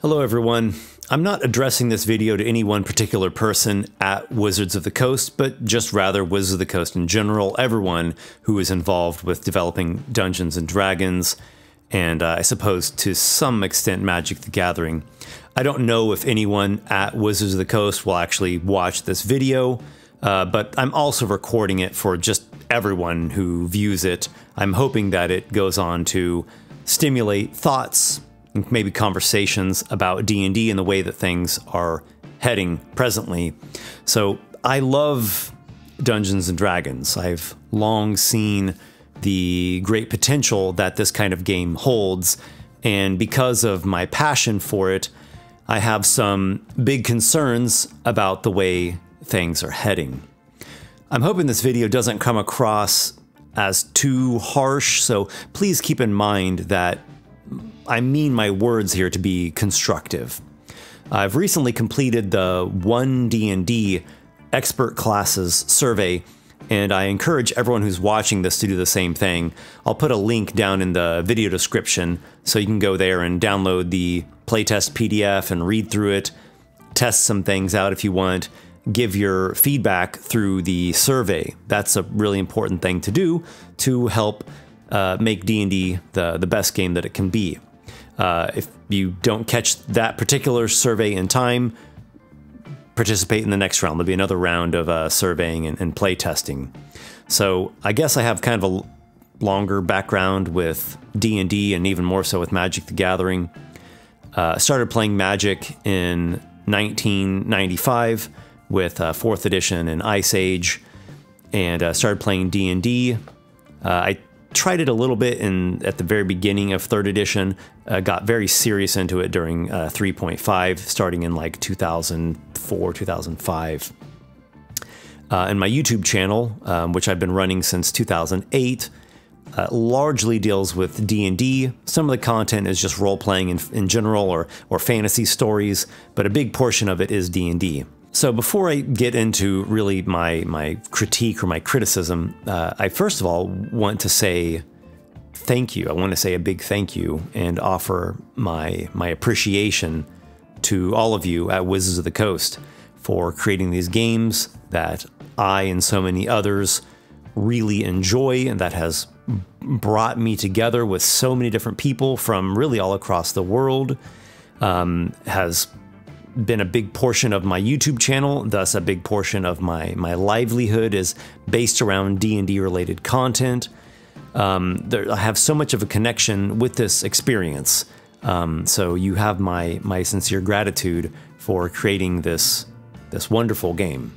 Hello everyone. I'm not addressing this video to any one particular person at Wizards of the Coast, but just rather Wizards of the Coast in general, everyone who is involved with developing Dungeons & Dragons, and I suppose to some extent Magic the Gathering. I don't know if anyone at Wizards of the Coast will actually watch this video, but I'm also recording it for just everyone who views it. I'm hoping that it goes on to stimulate thoughts, maybe conversations about D&D and the way that things are heading presently. So I love Dungeons & Dragons. I've long seen the great potential that this kind of game holds, and because of my passion for it, I have some big concerns about the way things are heading. I'm hoping this video doesn't come across as too harsh, so please keep in mind that I mean my words here to be constructive. I've recently completed the 1D&D expert classes survey, and I encourage everyone who's watching this to do the same thing. I'll put a link down in the video description so you can go there and download the playtest PDF and read through it, test some things out if you want, give your feedback through the survey. That's a really important thing to do to help make D&D the best game that it can be. If you don't catch that particular survey in time, participate in the next round. There'll be another round of surveying and play testing. So I guess I have kind of a longer background with D&D and even more so with Magic the Gathering. Started playing Magic in 1995 with 4th edition and Ice Age, and started playing D&D. I tried it a little bit at the very beginning of 3rd edition, got very serious into it during 3.5, starting in like 2004, 2005. And my YouTube channel, which I've been running since 2008, largely deals with D&D. Some of the content is just role-playing in general or fantasy stories, but a big portion of it is D&D. So before I get into really my critique or my criticism, I first of all want to say thank you. I want to say a big thank you and offer my appreciation to all of you at Wizards of the Coast for creating these games that I and so many others really enjoy, and that has brought me together with so many different people from really all across the world, has been a big portion of my YouTube channel, thus a big portion of my livelihood is based around D&D related content. I have so much of a connection with this experience, so you have my sincere gratitude for creating this wonderful game.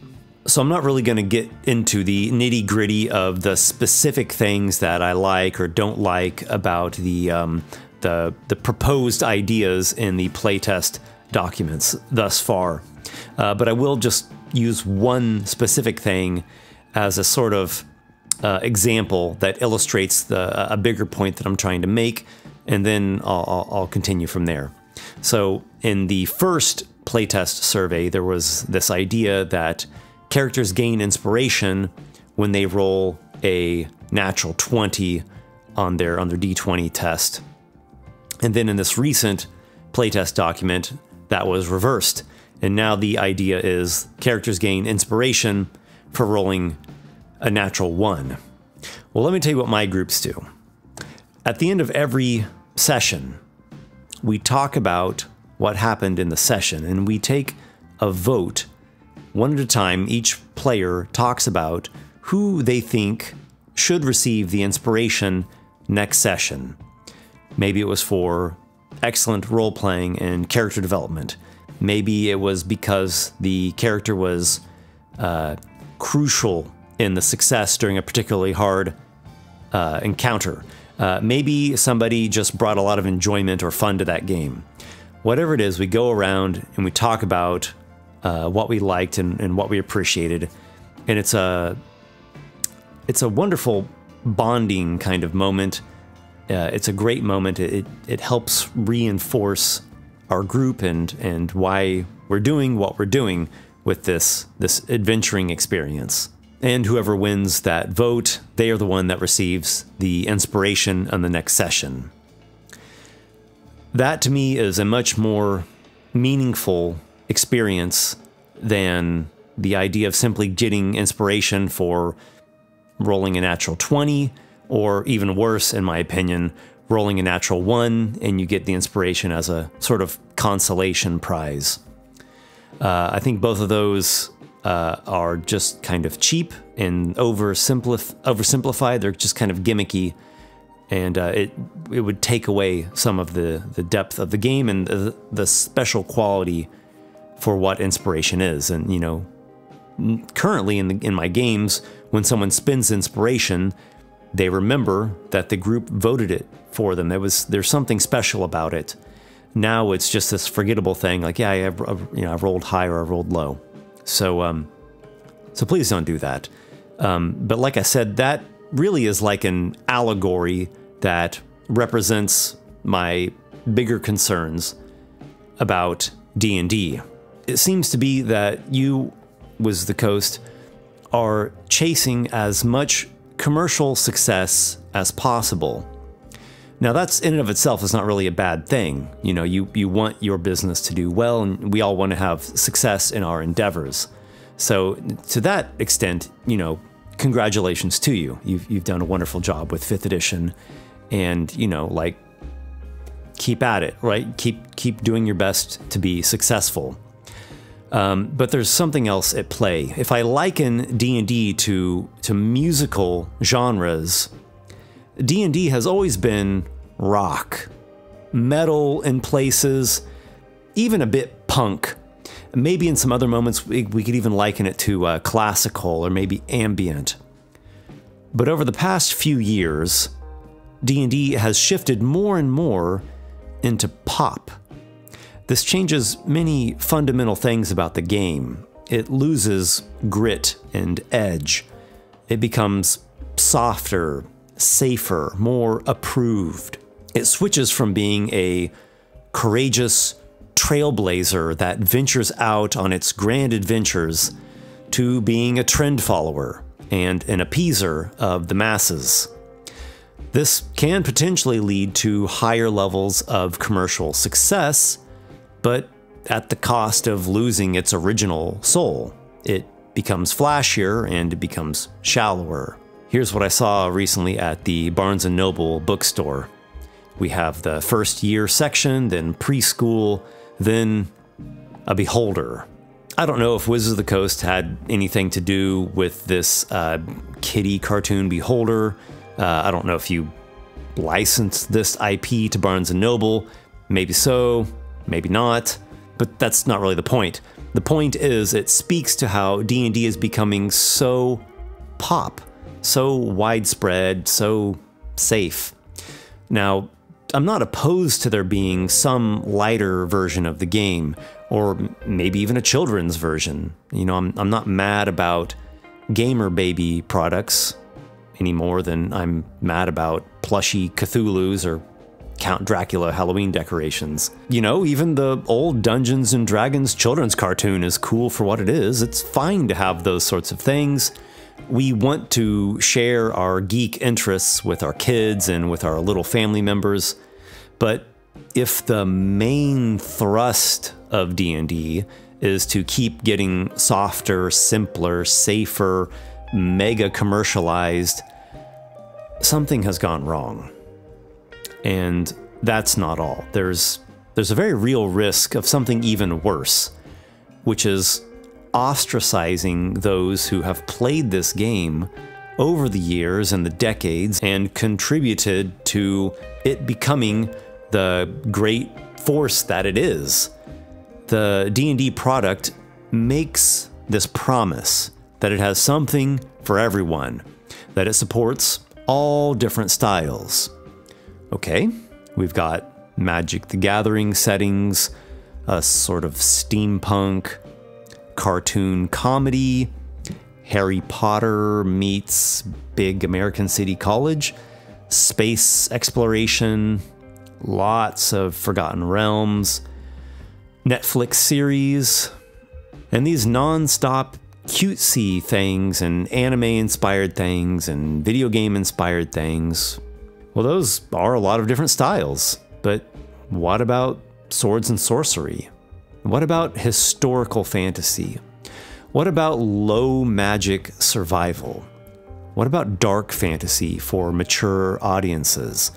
So I'm not really going to get into the nitty-gritty of the specific things that I like or don't like about the proposed ideas in the playtest documents thus far, but I will just use one specific thing as a sort of example that illustrates a bigger point that I'm trying to make, and then I'll continue from there. So in the first playtest survey, there was this idea that characters gain inspiration when they roll a natural 20 on their D20 test, and then in this recent playtest document, that was reversed, and now the idea is characters gain inspiration for rolling a natural 1. Well, let me tell you what my groups do. At the end of every session, we talk about what happened in the session, and we take a vote. One at a time, each player talks about who they think should receive the inspiration next session. Maybe it was for excellent role-playing and character development. Maybe it was because the character was crucial in the success during a particularly hard encounter. Maybe somebody just brought a lot of enjoyment or fun to that game. Whatever it is, we go around and we talk about what we liked and what we appreciated, and it's a wonderful bonding kind of moment. It's a great moment. It helps reinforce our group and why we're doing what we're doing with this adventuring experience. And whoever wins that vote, they are the one that receives the inspiration on the next session. That to me is a much more meaningful experience than the idea of simply getting inspiration for rolling a natural 20, or even worse, in my opinion, rolling a natural 1 and you get the inspiration as a sort of consolation prize. I think both of those are just kind of cheap and oversimplified. They're just kind of gimmicky, and it would take away some of the depth of the game and the special quality for what inspiration is. And, you know, currently in my games, when someone spins inspiration, they remember that the group voted it for them. There's something special about it. Now it's just this forgettable thing, like, yeah, I rolled high or I rolled low. So please don't do that. But like I said, that really is like an allegory that represents my bigger concerns about D&D. It seems to be that you, Wizards of the Coast, are chasing as much commercial success as possible. Now, that's in and of itself is not really a bad thing. You know, you want your business to do well, and we all want to have success in our endeavors. So to that extent, you know, congratulations to you. You've done a wonderful job with 5th edition, and, you know, like, keep at it, right? Keep doing your best to be successful. But there's something else at play. If I liken D&D to musical genres, D&D has always been rock, metal in places, even a bit punk. Maybe in some other moments we could even liken it to classical or maybe ambient. But over the past few years, D&D has shifted more and more into pop. This changes many fundamental things about the game. It loses grit and edge. It becomes softer, safer, more approved. It switches from being a courageous trailblazer that ventures out on its grand adventures to being a trend follower and an appeaser of the masses. This can potentially lead to higher levels of commercial success, but at the cost of losing its original soul. It becomes flashier and it becomes shallower. Here's what I saw recently at the Barnes & Noble bookstore. We have the first year section, then preschool, then a beholder. I don't know if Wizards of the Coast had anything to do with this kiddie cartoon beholder. I don't know if you licensed this IP to Barnes & Noble. Maybe so, maybe not, but that's not really the point. The point is it speaks to how D&D is becoming so pop, so widespread, so safe. Now, I'm not opposed to there being some lighter version of the game, or maybe even a children's version. You know, I'm not mad about gamer baby products any more than I'm mad about plushy Cthulhu's or Count Dracula Halloween decorations. You know, even the old Dungeons and Dragons children's cartoon is cool for what it is. It's fine to have those sorts of things. We want to share our geek interests with our kids and with our little family members, but if the main thrust of D&D is to keep getting softer, simpler, safer, mega commercialized, something has gone wrong. And that's not all. There's a very real risk of something even worse, which is ostracizing those who have played this game over the years and the decades and contributed to it becoming the great force that it is. The D&D product makes this promise that it has something for everyone, that it supports all different styles. Okay, we've got Magic the Gathering settings, a sort of steampunk, cartoon comedy, Harry Potter meets Big American City College, space exploration, lots of Forgotten Realms, Netflix series, and these non-stop cutesy things and anime-inspired things and video game-inspired things. Well, those are a lot of different styles, but what about swords and sorcery? What about historical fantasy? What about low magic survival? What about dark fantasy for mature audiences?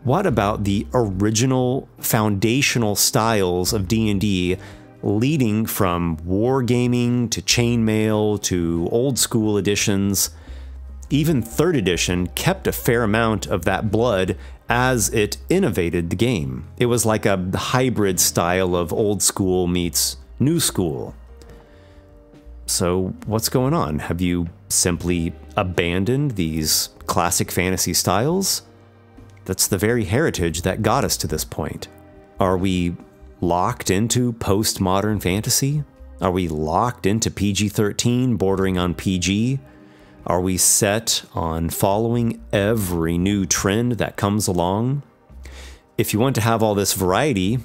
What about the original foundational styles of D&D, leading from wargaming to chainmail to old school editions? Even 3rd edition kept a fair amount of that blood as it innovated the game. It was like a hybrid style of old school meets new school. So what's going on? Have you simply abandoned these classic fantasy styles? That's the very heritage that got us to this point. Are we locked into postmodern fantasy? Are we locked into PG-13 bordering on PG? Are we set on following every new trend that comes along? If you want to have all this variety,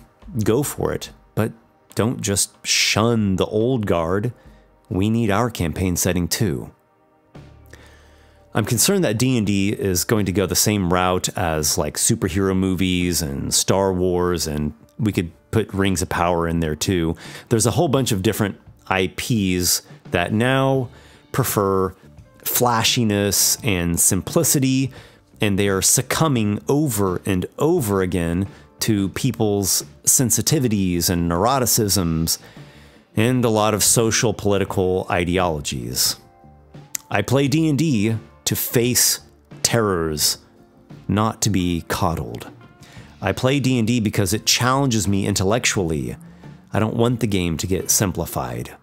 go for it, but don't just shun the old guard. We need our campaign setting too. I'm concerned that D&D is going to go the same route as like superhero movies and Star Wars, and we could put Rings of Power in there too. There's a whole bunch of different IPs that now prefer flashiness and simplicity, and they are succumbing over and over again to people's sensitivities and neuroticisms and a lot of social political ideologies. I play D&D to face terrors, not to be coddled. I play D&D because it challenges me intellectually. I don't want the game to get simplified.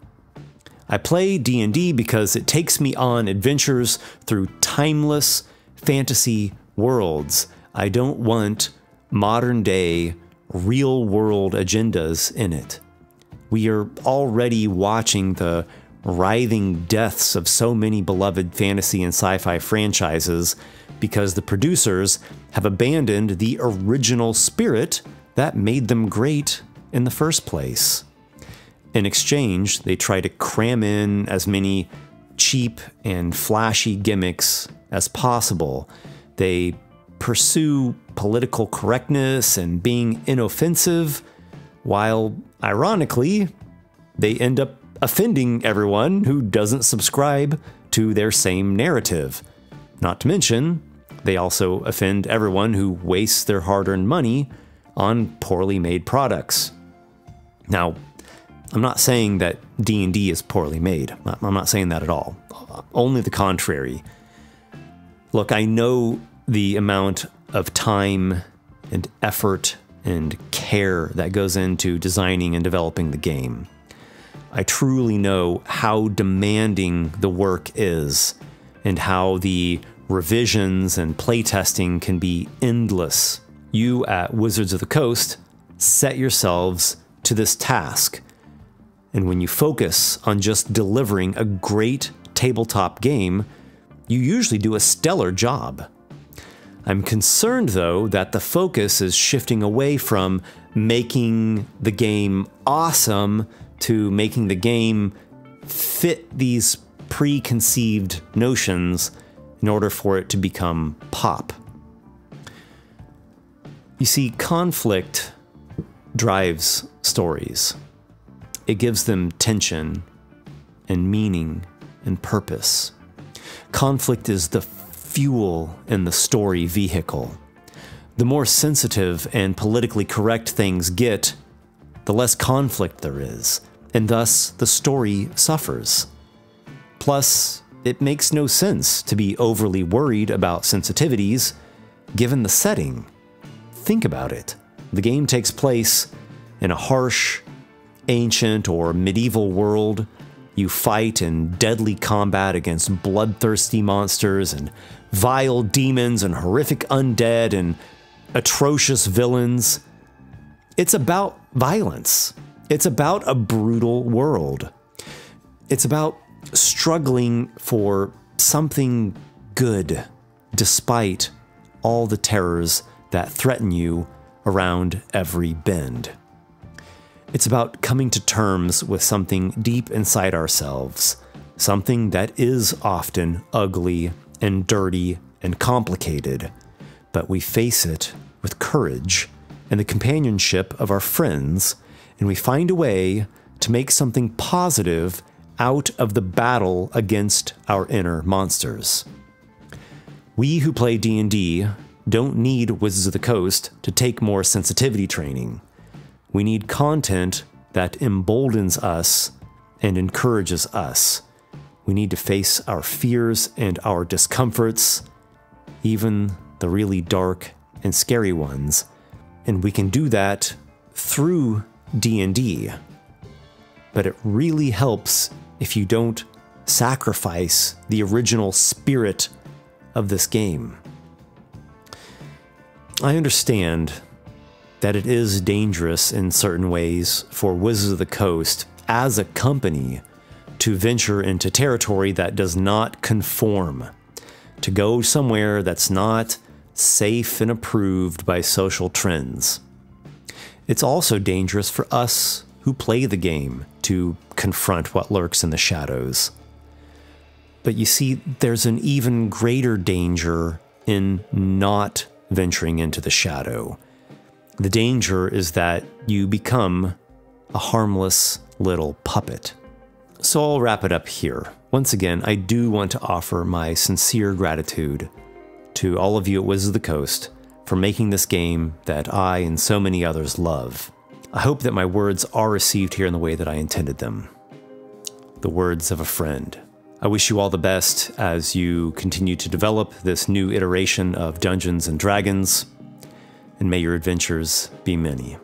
I play D&D because it takes me on adventures through timeless fantasy worlds. I don't want modern-day, real-world agendas in it. We are already watching the writhing deaths of so many beloved fantasy and sci-fi franchises because the producers have abandoned the original spirit that made them great in the first place. In exchange, they try to cram in as many cheap and flashy gimmicks as possible. They pursue political correctness and being inoffensive, while, ironically, they end up offending everyone who doesn't subscribe to their same narrative. Not to mention, they also offend everyone who wastes their hard-earned money on poorly made products. Now, I'm not saying that D&D is poorly made. I'm not saying that at all. Only the contrary. Look, I know the amount of time and effort and care that goes into designing and developing the game. I truly know how demanding the work is and how the revisions and playtesting can be endless. You at Wizards of the Coast set yourselves to this task. And when you focus on just delivering a great tabletop game, you usually do a stellar job. I'm concerned, though, that the focus is shifting away from making the game awesome to making the game fit these preconceived notions in order for it to become pop. You see, conflict drives stories. It gives them tension and meaning and purpose. Conflict is the fuel in the story vehicle. The more sensitive and politically correct things get, the less conflict there is, and thus the story suffers. Plus, it makes no sense to be overly worried about sensitivities given the setting. Think about it. The game takes place in a harsh, ancient or medieval world. You fight in deadly combat against bloodthirsty monsters and vile demons and horrific undead and atrocious villains. It's about violence. It's about a brutal world. It's about struggling for something good despite all the terrors that threaten you around every bend. It's about coming to terms with something deep inside ourselves, something that is often ugly and dirty and complicated, but we face it with courage and the companionship of our friends and we find a way to make something positive out of the battle against our inner monsters. We who play D&D don't need Wizards of the Coast to take more sensitivity training. We need content that emboldens us and encourages us. We need to face our fears and our discomforts, even the really dark and scary ones. And we can do that through D&D. But it really helps if you don't sacrifice the original spirit of this game. I understand that it is dangerous in certain ways for Wizards of the Coast as a company to venture into territory that does not conform, to go somewhere that's not safe and approved by social trends. It's also dangerous for us who play the game to confront what lurks in the shadows. But you see, there's an even greater danger in not venturing into the shadow. The danger is that you become a harmless little puppet. So I'll wrap it up here. Once again, I do want to offer my sincere gratitude to all of you at Wizards of the Coast for making this game that I and so many others love. I hope that my words are received here in the way that I intended them. The words of a friend. I wish you all the best as you continue to develop this new iteration of Dungeons & Dragons, and may your adventures be many.